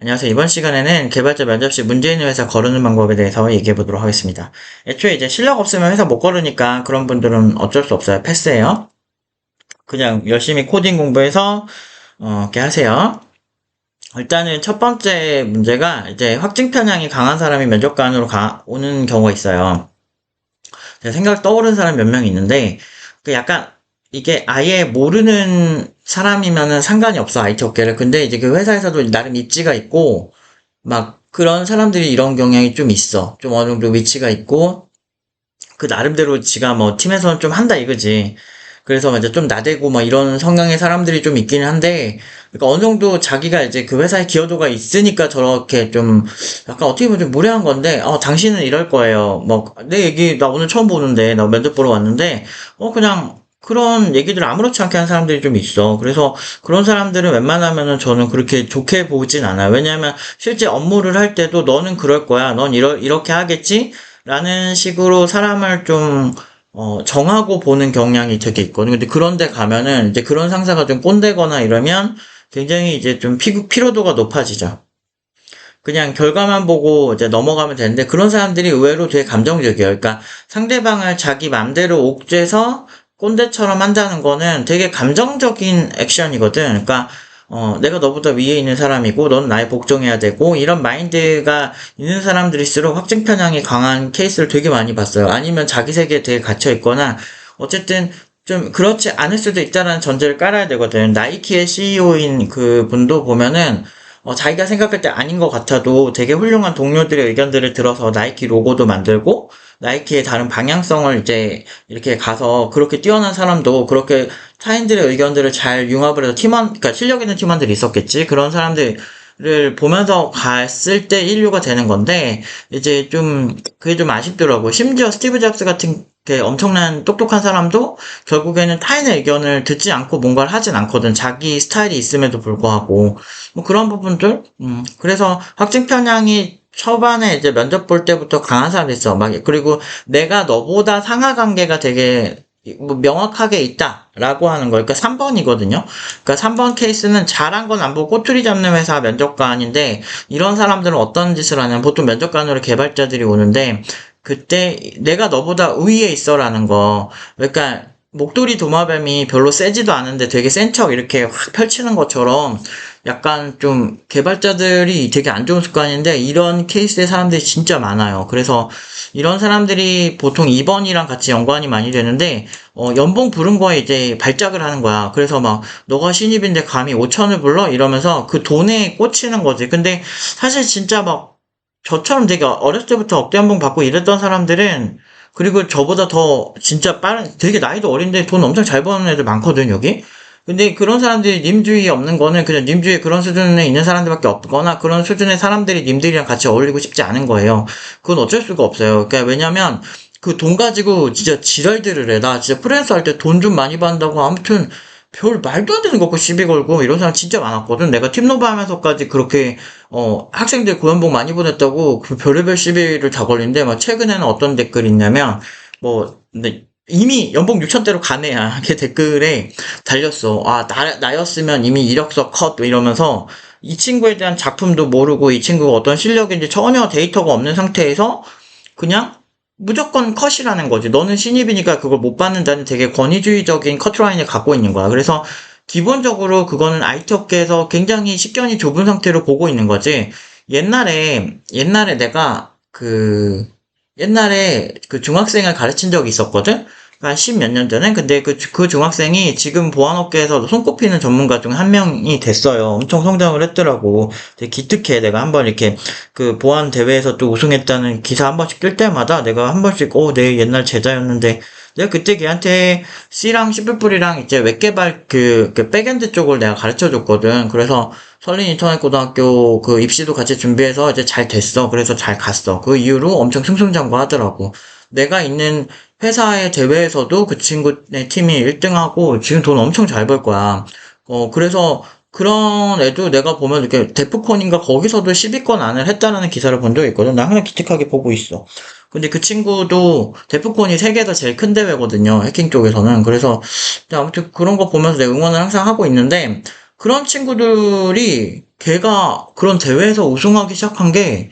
안녕하세요. 이번 시간에는 개발자 면접 시 문제 있는 회사 거르는 방법에 대해서 얘기해 보도록 하겠습니다. 애초에 이제 실력 없으면 회사 못 거르니까 그런 분들은 어쩔 수 없어요. 패스해요. 그냥 열심히 코딩 공부해서 이렇게 하세요. 일단은 첫 번째 문제가 이제 확증 편향이 강한 사람이 면접관으로 오는 경우가 있어요. 제가 생각 떠오르는 사람 몇 명 있는데 그 약간 이게 아예 모르는 사람이면은 상관이 없어, IT 업계를. 근데 이제 그 회사에서도 나름 입지가 있고 막 그런 사람들이 이런 경향이 좀 있어. 좀 어느 정도 위치가 있고 그 나름대로 지가 뭐 팀에서는 좀 한다 이거지. 그래서 이제 좀 나대고 막 이런 성향의 사람들이 좀 있기는 한데, 그러니까 어느 정도 자기가 이제 그 회사의 기여도가 있으니까 저렇게 좀 약간 어떻게 보면 좀 무례한 건데, 당신은 이럴 거예요. 뭐 내 얘기 나 오늘 처음 보는데 나 면접 보러 왔는데, 그냥 그런 얘기들 아무렇지 않게 하는 사람들이 좀 있어. 그래서 그런 사람들은 웬만하면은 저는 그렇게 좋게 보진 않아요. 왜냐하면 실제 업무를 할 때도 너는 그럴 거야. 넌 이렇게 하겠지? 라는 식으로 사람을 좀 정하고 보는 경향이 되게 있거든요. 근데 그런데 가면은 이제 그런 상사가 좀 꼰대거나 이러면 굉장히 이제 좀 피로도가 높아지죠. 그냥 결과만 보고 이제 넘어가면 되는데 그런 사람들이 의외로 되게 감정적이에요. 그러니까 상대방을 자기 맘대로 옥죄서 꼰대처럼 한다는 거는 되게 감정적인 액션이거든. 그러니까 내가 너보다 위에 있는 사람이고 넌 나에 복종해야 되고 이런 마인드가 있는 사람들일수록 확증 편향이 강한 케이스를 되게 많이 봤어요. 아니면 자기 세계에 되게 갇혀 있거나 어쨌든 좀 그렇지 않을 수도 있다는 전제를 깔아야 되거든. 나이키의 CEO인 그 분도 보면은 자기가 생각할 때 아닌 것 같아도 되게 훌륭한 동료들의 의견들을 들어서 나이키 로고도 만들고 나이키의 다른 방향성을 이제 이렇게 가서 그렇게 뛰어난 사람도 그렇게 타인들의 의견들을 잘 융합을 해서 그러니까 실력 있는 팀원들이 있었겠지. 그런 사람들을 보면서 갔을 때 인류가 되는 건데, 이제 좀, 그게 좀 아쉽더라고. 심지어 스티브 잡스 같은 게 엄청난 똑똑한 사람도 결국에는 타인의 의견을 듣지 않고 뭔가를 하진 않거든. 자기 스타일이 있음에도 불구하고. 뭐 그런 부분들? 그래서 확증 편향이 초반에 이제 면접 볼 때부터 강한 사람이 있어. 막, 그리고 내가 너보다 상하 관계가 되게 뭐 명확하게 있다라고 하는 거. 그러니까 3번이거든요. 그러니까 3번 케이스는 잘한 건 안 보고 꼬투리 잡는 회사 면접관인데 이런 사람들은 어떤 짓을 하냐면 보통 면접관으로 개발자들이 오는데 그때 내가 너보다 위에 있어라는 거. 그러니까 목도리 도마뱀이 별로 세지도 않은데 되게 센 척 이렇게 확 펼치는 것처럼 약간 좀 개발자들이 되게 안 좋은 습관인데 이런 케이스의 사람들이 진짜 많아요. 그래서 이런 사람들이 보통 2번이랑 같이 연관이 많이 되는데 연봉 부른 거에 이제 발작을 하는 거야. 그래서 막 너가 신입인데 감히 5천을 불러? 이러면서 그 돈에 꽂히는 거지. 근데 사실 진짜 막 저처럼 되게 어렸을 때부터 억대 연봉 받고 이랬던 사람들은 그리고 저보다 더 진짜 되게 나이도 어린데 돈 엄청 잘 버는 애들 많거든, 여기. 근데 그런 사람들이 님 주위에 없는 거는 그냥 님 주위에 그런 수준에 있는 사람들밖에 없거나 그런 수준의 사람들이 님들이랑 같이 어울리고 싶지 않은 거예요. 그건 어쩔 수가 없어요. 그러니까 왜냐면 그 돈 가지고 진짜 지랄들을 해. 나 진짜 프리랜서 할 때 돈 좀 많이 받는다고 아무튼 별 말도 안 되는 거 갖고 시비 걸고 이런 사람 진짜 많았거든. 내가 팀노바 하면서까지 그렇게 학생들 고연봉 많이 보냈다고 그 별의별 시비를 다 걸린데 막 최근에는 어떤 댓글이 있냐면 뭐 근데 이미 연봉 6천대로 가네야. 걔 댓글에 달렸어. 나였으면 이미 이력서 컷 이러면서 이 친구에 대한 작품도 모르고 이 친구가 어떤 실력인지 전혀 데이터가 없는 상태에서 그냥 무조건 컷이라는 거지. 너는 신입이니까 그걸 못 받는다는 되게 권위주의적인 커트라인을 갖고 있는 거야. 그래서 기본적으로 그거는 IT 업계에서 굉장히 식견이 좁은 상태로 보고 있는 거지. 옛날에 내가 옛날에 그 중학생을 가르친 적이 있었거든? 한 십 몇 년 전에? 근데 그 중학생이 지금 보안업계에서 손꼽히는 전문가 중 한 명이 됐어요. 엄청 성장을 했더라고. 되게 기특해. 내가 한번 이렇게 그 보안 대회에서 또 우승했다는 기사 한 번씩 뜰 때마다 내가 한 번씩, 내 옛날 제자였는데, 내가 그때 걔한테 C랑 C++이랑 이제 웹 개발 그 백엔드 쪽을 내가 가르쳐 줬거든. 그래서 설린 인터넷 고등학교 그 입시도 같이 준비해서 이제 잘 됐어. 그래서 잘 갔어. 그 이후로 엄청 승승장구하더라고. 내가 있는 회사의 대회에서도 그 친구네 팀이 1등하고 지금 돈 엄청 잘 벌 거야. 그래서 그런 애도 내가 보면 이렇게 데프콘인가 거기서도 10위권 안을 했다라는 기사를 본 적이 있거든. 나 항상 기특하게 보고 있어. 근데 그 친구도 데프콘이 세계에서 제일 큰 대회거든요. 해킹 쪽에서는. 그래서 아무튼 그런 거 보면서 내가 응원을 항상 하고 있는데 그런 친구들이 걔가 그런 대회에서 우승하기 시작한 게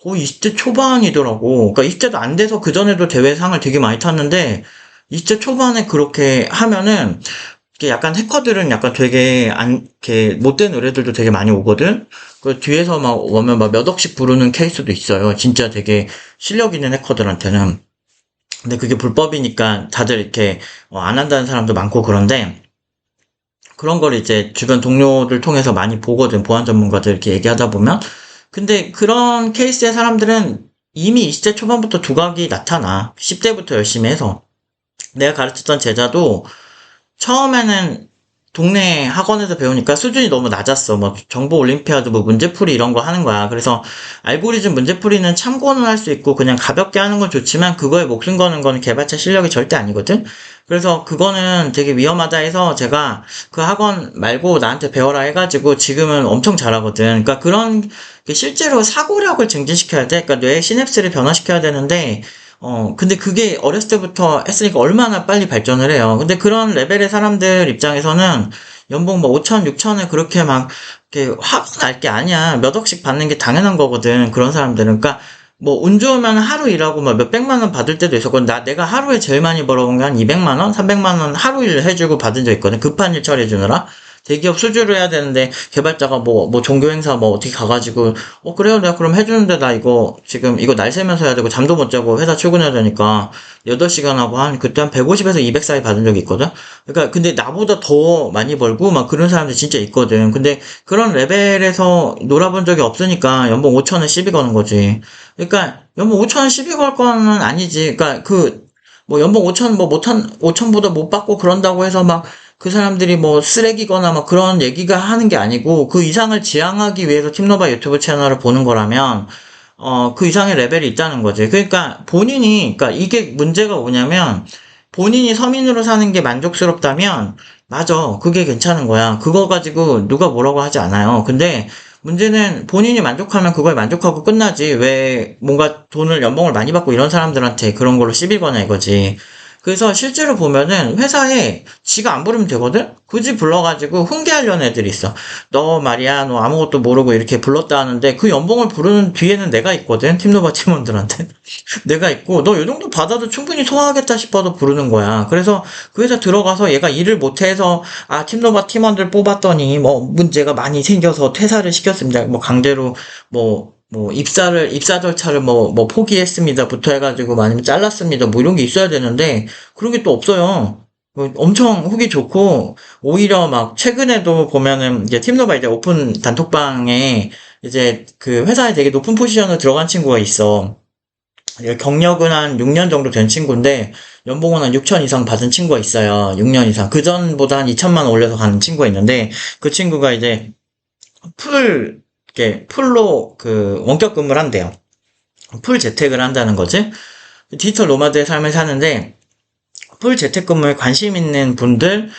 거의 20대 초반이더라고. 그러니까 20대도 안 돼서 그전에도 대회상을 되게 많이 탔는데 20대 초반에 그렇게 하면은 이게 약간 해커들은 약간 되게 이렇게 못된 의뢰들도 되게 많이 오거든? 그 뒤에서 막 오면 막 몇 억씩 부르는 케이스도 있어요. 진짜 되게 실력 있는 해커들한테는. 근데 그게 불법이니까 다들 이렇게 안 한다는 사람도 많고 그런데 그런 걸 이제 주변 동료들 통해서 많이 보거든. 보안 전문가들 이렇게 얘기하다 보면. 근데 그런 케이스의 사람들은 이미 20대 초반부터 두각이 나타나. 10대부터 열심히 해서. 내가 가르쳤던 제자도 처음에는 동네 학원에서 배우니까 수준이 너무 낮았어. 뭐 정보 올림피아드 뭐 문제풀이 이런 거 하는 거야. 그래서 알고리즘 문제풀이는 참고는 할 수 있고 그냥 가볍게 하는 건 좋지만 그거에 목숨 거는 거는 개발자 실력이 절대 아니거든. 그래서 그거는 되게 위험하다 해서 제가 그 학원 말고 나한테 배워라 해가지고 지금은 엄청 잘하거든. 그러니까 그런 게 실제로 사고력을 증진시켜야 돼. 그러니까 뇌의 시냅스를 변화시켜야 되는데 근데 그게 어렸을 때부터 했으니까 얼마나 빨리 발전을 해요. 근데 그런 레벨의 사람들 입장에서는 연봉 뭐 5천, 6천에 그렇게 막, 이렇게 확 날 게 아니야. 몇 억씩 받는 게 당연한 거거든. 그런 사람들은. 그러니까, 뭐, 운 좋으면 하루 일하고 막 몇백만 원 받을 때도 있었거든. 내가 하루에 제일 많이 벌어본 게 한 200만 원? 300만 원 하루 일 해주고 받은 적 있거든. 급한 일 처리해주느라. 대기업 수주를 해야 되는데, 개발자가 뭐, 종교 행사 뭐 어떻게 가가지고, 그래요. 내가 그럼 해주는데 나 이거, 지금 이거 날 새면서 해야 되고, 잠도 못 자고 회사 출근해야 되니까, 8시간 하고 그때 한 150에서 200 사이 받은 적이 있거든? 그러니까, 근데 나보다 더 많이 벌고, 막 그런 사람들 진짜 있거든. 근데 그런 레벨에서 놀아본 적이 없으니까, 연봉 5천에 시비 거는 거지. 그러니까, 연봉 5천에 시비 걸 거는 아니지. 그러니까, 뭐 연봉 5천, 뭐 못한, 5천보다 못 받고 그런다고 해서 막, 그 사람들이 뭐 쓰레기거나 막 그런 얘기가 하는 게 아니고 그 이상을 지향하기 위해서 팀노바 유튜브 채널을 보는 거라면 그 이상의 레벨이 있다는 거지. 그러니까 그러니까 이게 문제가 뭐냐면 본인이 서민으로 사는 게 만족스럽다면 맞아. 그게 괜찮은 거야. 그거 가지고 누가 뭐라고 하지 않아요. 근데 문제는 본인이 만족하면 그거에 만족하고 끝나지. 왜 뭔가 돈을 연봉을 많이 받고 이런 사람들한테 그런 걸로 시비 거냐 이거지. 그래서 실제로 보면은 회사에 지가 안 부르면 되거든? 굳이 불러가지고 훈계하려는 애들이 있어. 너 말이야, 너 아무것도 모르고 이렇게 불렀다 하는데 그 연봉을 부르는 뒤에는 내가 있거든? 팀노바 팀원들한테. 내가 있고, 너 이 정도 받아도 충분히 소화하겠다 싶어도 부르는 거야. 그래서 그 회사 들어가서 얘가 일을 못해서, 팀노바 팀원들 뽑았더니 뭐 문제가 많이 생겨서 퇴사를 시켰습니다. 뭐 강제로 입사 절차를 포기했습니다.부터 해가지고, 아니면 잘랐습니다. 뭐 이런 게 있어야 되는데, 그런 게 또 없어요. 엄청 후기 좋고, 오히려 막, 최근에도 보면은, 이제 팀노바 이제 오픈 단톡방에, 이제 그 회사에 되게 높은 포지션으로 들어간 친구가 있어. 경력은 한 6년 정도 된 친구인데, 연봉은 한 6천 이상 받은 친구가 있어요. 6년 이상. 그전보다 한 2천만 원 올려서 가는 친구가 있는데, 그 친구가 이제, 풀로 원격 근무를 한대요. 풀 재택을 한다는 거지. 디지털 노마드의 삶을 사는데 풀 재택근무에 관심 있는 분들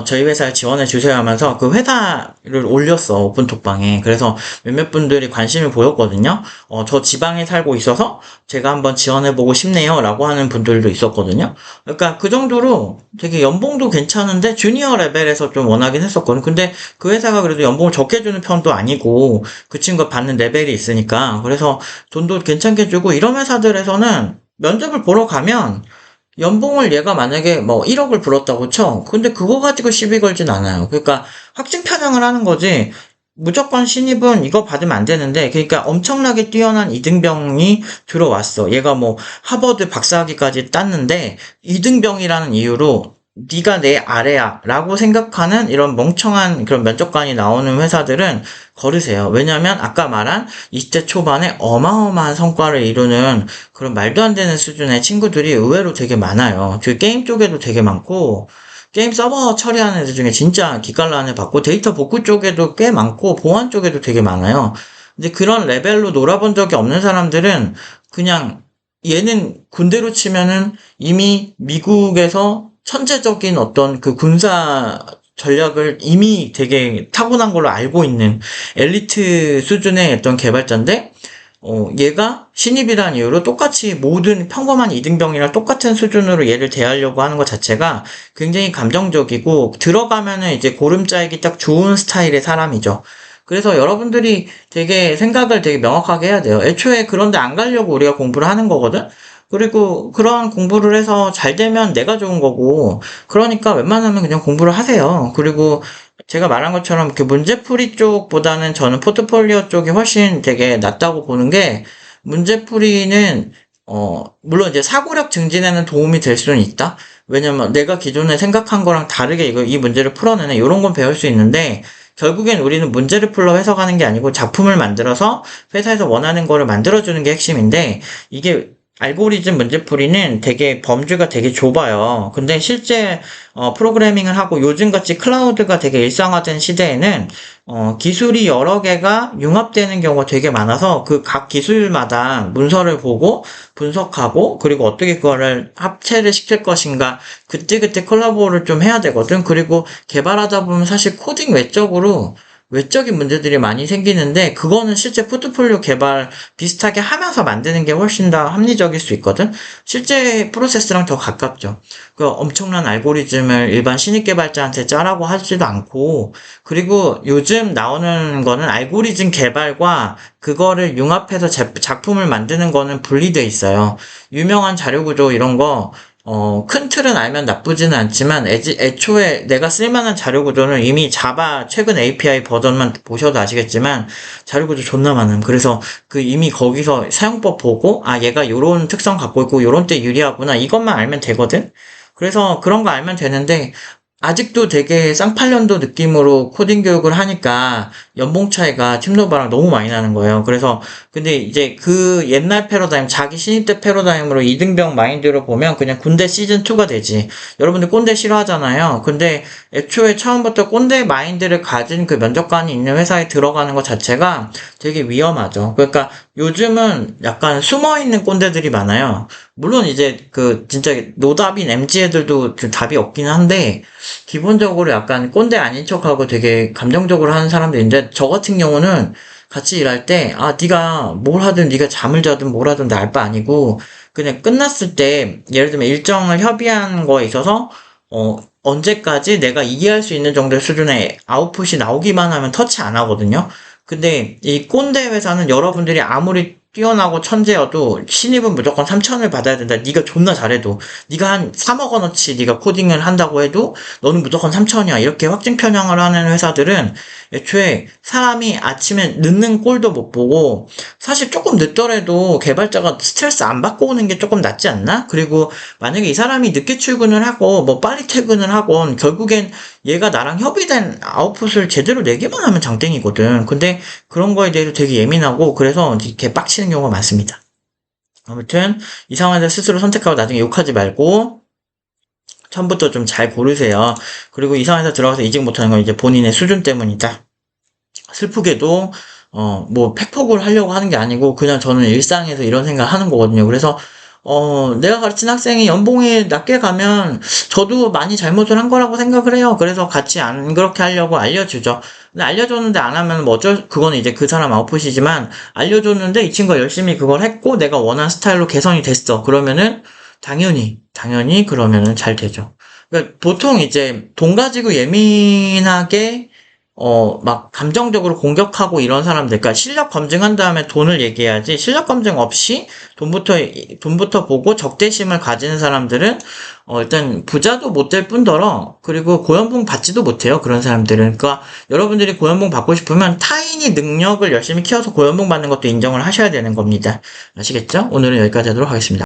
저희 회사에 지원해 주세요 하면서 그 회사를 올렸어, 오픈톡방에. 그래서 몇몇 분들이 관심을 보였거든요. 저 지방에 살고 있어서 제가 한번 지원해보고 싶네요 라고 하는 분들도 있었거든요. 그러니까 그 정도로 되게 연봉도 괜찮은데 주니어 레벨에서 좀 원하긴 했었거든요. 근데 그 회사가 그래도 연봉을 적게 주는 편도 아니고 그 친구가 받는 레벨이 있으니까, 그래서 돈도 괜찮게 주고, 이런 회사들에서는 면접을 보러 가면 연봉을 얘가 만약에 뭐 1억을 불었다고 쳐. 근데 그거 가지고 시비 걸진 않아요. 그러니까 확증 편향을 하는 거지. 무조건 신입은 이거 받으면 안 되는데, 그러니까 엄청나게 뛰어난 이등병이 들어왔어. 얘가 뭐 하버드 박사학위까지 땄는데 이등병이라는 이유로 네가 내 아래야 라고 생각하는 이런 멍청한 그런 면접관이 나오는 회사들은 거르세요. 왜냐면 아까 말한 20대 초반에 어마어마한 성과를 이루는 그런 말도 안 되는 수준의 친구들이 의외로 되게 많아요. 그 게임 쪽에도 되게 많고, 게임 서버 처리하는 애들 중에 진짜 기깔나는 애 봤고, 데이터 복구 쪽에도 꽤 많고, 보안 쪽에도 되게 많아요. 근데 그런 레벨로 놀아본 적이 없는 사람들은 그냥, 얘는 군대로 치면은 이미 미국에서 천재적인 어떤 그 군사 전략을 이미 되게 타고난 걸로 알고 있는 엘리트 수준의 어떤 개발자인데, 얘가 신입이라는 이유로 똑같이 모든 평범한 이등병이랑 똑같은 수준으로 얘를 대하려고 하는 것 자체가 굉장히 감정적이고 들어가면은 이제 고름 짜이기 딱 좋은 스타일의 사람이죠. 그래서 여러분들이 되게 생각을 되게 명확하게 해야 돼요. 애초에 그런데 안 가려고 우리가 공부를 하는 거거든? 그리고 그러한 공부를 해서 잘 되면 내가 좋은 거고, 그러니까 웬만하면 그냥 공부를 하세요. 그리고 제가 말한 것처럼 그 문제풀이 쪽보다는 저는 포트폴리오 쪽이 훨씬 되게 낫다고 보는 게, 문제풀이는, 물론 이제 사고력 증진에는 도움이 될 수는 있다? 왜냐면 내가 기존에 생각한 거랑 다르게 이 문제를 풀어내네. 이런 건 배울 수 있는데, 결국엔 우리는 문제를 풀러 회사 가는 게 아니고 작품을 만들어서 회사에서 원하는 거를 만들어주는 게 핵심인데, 이게 알고리즘 문제풀이는 되게 범주가 되게 좁아요. 근데 실제 프로그래밍을 하고 요즘같이 클라우드가 되게 일상화된 시대에는 기술이 여러 개가 융합되는 경우가 되게 많아서 그 각 기술마다 문서를 보고 분석하고 그리고 어떻게 그거를 합체를 시킬 것인가 그때그때 콜라보를 좀 해야 되거든. 그리고 개발하다 보면 사실 코딩 외적인 문제들이 많이 생기는데 그거는 실제 포트폴리오 개발 비슷하게 하면서 만드는 게 훨씬 더 합리적일 수 있거든. 실제 프로세스랑 더 가깝죠. 그 엄청난 알고리즘을 일반 신입 개발자한테 짜라고 하지도 않고 그리고 요즘 나오는 거는 알고리즘 개발과 그거를 융합해서 작품을 만드는 거는 분리돼 있어요. 유명한 자료구조 이런 거 큰 틀은 알면 나쁘지는 않지만, 애초에 내가 쓸만한 자료 구조는 이미 자바 최근 API 버전만 보셔도 아시겠지만, 자료 구조 존나 많음. 그래서 그 이미 거기서 사용법 보고, 아, 얘가 요런 특성 갖고 있고, 요런 때 유리하구나. 이것만 알면 되거든? 그래서 그런 거 알면 되는데, 아직도 되게 쌍팔년도 느낌으로 코딩 교육을 하니까 연봉 차이가 팀노바랑 너무 많이 나는 거예요. 그래서 근데 이제 그 옛날 패러다임, 자기 신입 때 패러다임으로 이등병 마인드로 보면 그냥 군대 시즌2가 되지. 여러분들 꼰대 싫어하잖아요. 근데 애초에 처음부터 꼰대 마인드를 가진 그 면접관이 있는 회사에 들어가는 것 자체가 되게 위험하죠. 그러니까 요즘은 약간 숨어있는 꼰대들이 많아요. 물론 이제 그 진짜 노답인 MZ 애들도 그 답이 없긴 한데 기본적으로 약간 꼰대 아닌 척하고 되게 감정적으로 하는 사람들인데 저 같은 경우는 같이 일할 때 네가 뭘 하든 네가 잠을 자든 뭘 하든 나 알 바 아니고 그냥 끝났을 때 예를 들면 일정을 협의한 거에 있어서 언제까지 내가 이해할 수 있는 정도의 수준의 아웃풋이 나오기만 하면 터치 안 하거든요. 근데 이 꼰대 회사는 여러분들이 아무리 뛰어나고 천재여도 신입은 무조건 3천을 받아야 된다. 네가 존나 잘해도 네가 한 3억 원어치 네가 코딩을 한다고 해도 너는 무조건 3천이야. 이렇게 확증 편향을 하는 회사들은 애초에 사람이 아침에 늦는 꼴도 못 보고 사실 조금 늦더라도 개발자가 스트레스 안 받고 오는 게 조금 낫지 않나? 그리고 만약에 이 사람이 늦게 출근을 하고 뭐 빨리 퇴근을 하건 결국엔 얘가 나랑 협의된 아웃풋을 제대로 내기만 하면 장땡이거든. 근데 그런 거에 대해서 되게 예민하고 그래서 이렇게 빡치는 경우가 많습니다. 아무튼 이 상황에서 스스로 선택하고 나중에 욕하지 말고 처음부터 좀 잘 고르세요. 그리고 이 상황에서 들어가서 이직 못하는 건 이제 본인의 수준 때문이다. 슬프게도 뭐 팩폭을 하려고 하는 게 아니고 그냥 저는 일상에서 이런 생각을 하는 거거든요. 그래서 내가 가르친 학생이 연봉이 낮게 가면 저도 많이 잘못을 한 거라고 생각을 해요. 그래서 같이 안 그렇게 하려고 알려주죠. 근데 알려줬는데 안 하면 뭐 그거는 이제 그 사람 아웃풋이지만 알려줬는데 이 친구가 열심히 그걸 했고 내가 원하는 스타일로 개선이 됐어. 그러면은 당연히 그러면은 잘 되죠. 그러니까 보통 이제 돈 가지고 예민하게 막 감정적으로 공격하고 이런 사람들, 그러니까 실력 검증한 다음에 돈을 얘기해야지 실력 검증 없이 돈부터 보고 적대심을 가지는 사람들은 일단 부자도 못 될 뿐더러 그리고 고연봉 받지도 못해요. 그런 사람들은. 그러니까 여러분들이 고연봉 받고 싶으면 타인이 능력을 열심히 키워서 고연봉 받는 것도 인정을 하셔야 되는 겁니다. 아시겠죠? 오늘은 여기까지 하도록 하겠습니다.